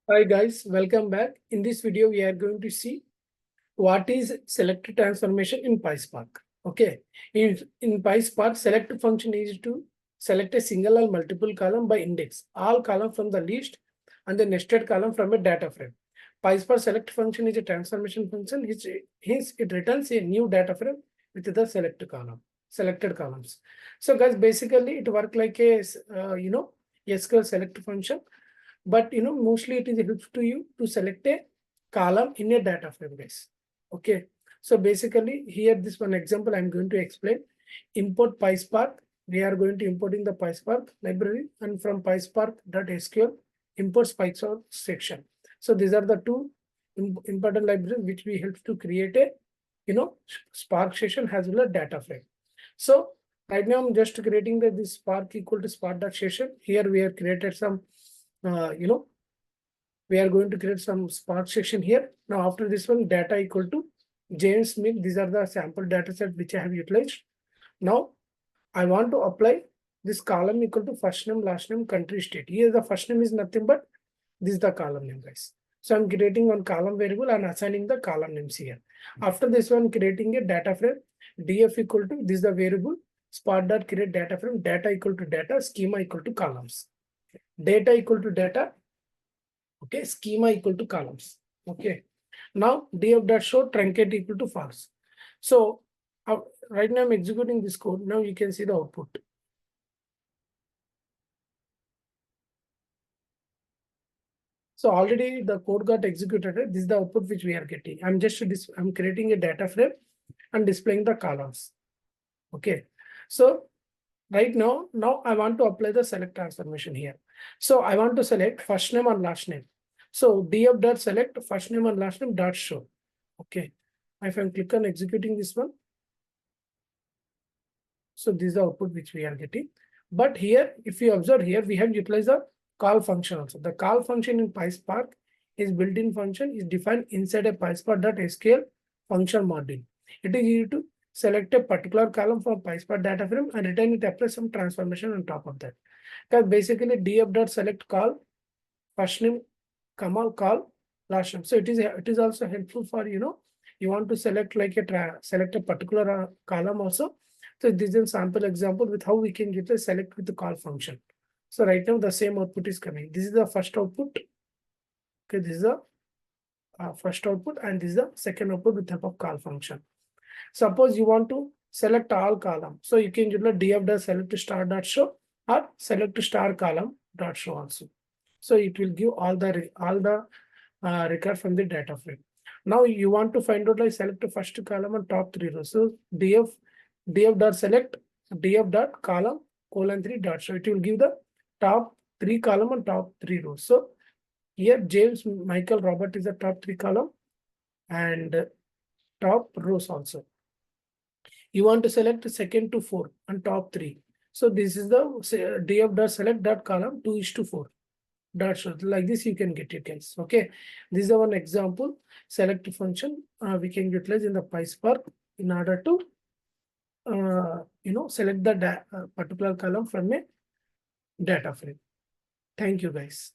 Hi guys, welcome back. In this video, we are going to see what is select transformation in Pyspark. Okay, in Pyspark, select function is to select a single or multiple column by index, all column from the list and the nested column from a data frame. Pyspark select function is a transformation function. Hence, it returns a new data frame with the selected columns. So guys, basically it works like a SQL select function. But mostly it is helpful to you to select a column in a data frame, guys. Okay, so basically here this one example I'm going to explain. Import Pyspark. We are going to importing the Pyspark library, and from Pyspark.sql import Pyspark section. So these are the two important libraries which we help to create a Spark section as well as data frame. So right now I'm just creating this Spark equal to Spark.session. Here we have created some we are going to create some Spark section here. Now after this one, data equal to James Smith. These are the sample data set which I have utilized. Now I want to apply this column equal to first name, last name, country, state. Here the first name is nothing but this is the column name, guys. So I'm creating one column variable and assigning the column names here. After this one, creating a data frame, df equal to this is the variable, Spark.create data frame, data equal to data, schema equal to columns. Data equal to data, okay, schema equal to columns. Okay, now df.show truncate equal to false. So right now I'm executing this code. Now you can see the output. So already the code got executed. This is the output which we are getting. I'm creating a data frame and displaying the columns. Okay, so right now I want to apply the select transformation here. So I want to select first name and last name. So df.select first name and last name dot show. Okay, if I click on executing this one, so this is the output which we are getting. But here, if you observe here, we have utilized the call function also. The call function in Pyspark is built-in function is defined inside a Pyspark.sql function module. It is used to select a particular column from Pyspark data frame and return it apply some transformation on top of that. Because basically df.select call first name, comma call last name. So it is also helpful for you want to select like select a particular column also. So this is a sample example with how we can get a select with the call function. So right now the same output is coming. This is the first output. Okay, this is the first output and this is the second output with help of call function. Suppose you want to select all column. So you can utilize df.select star.show or select star column dot show also. So it will give all the record from the data frame. Now you want to find out like select the first column and top three rows. So df.select df.column colon 3 dot. So it will give the top three column and top three rows. So here James, Michael, Robert is the top three column and top rows also. You want to select the second to 4 and top 3. So this is the df.select.column 2:4. Dot show. Like this you can get it, guys. Okay, this is one example select function we can utilize in the Pyspark in order to select the particular column from a data frame. Thank you, guys.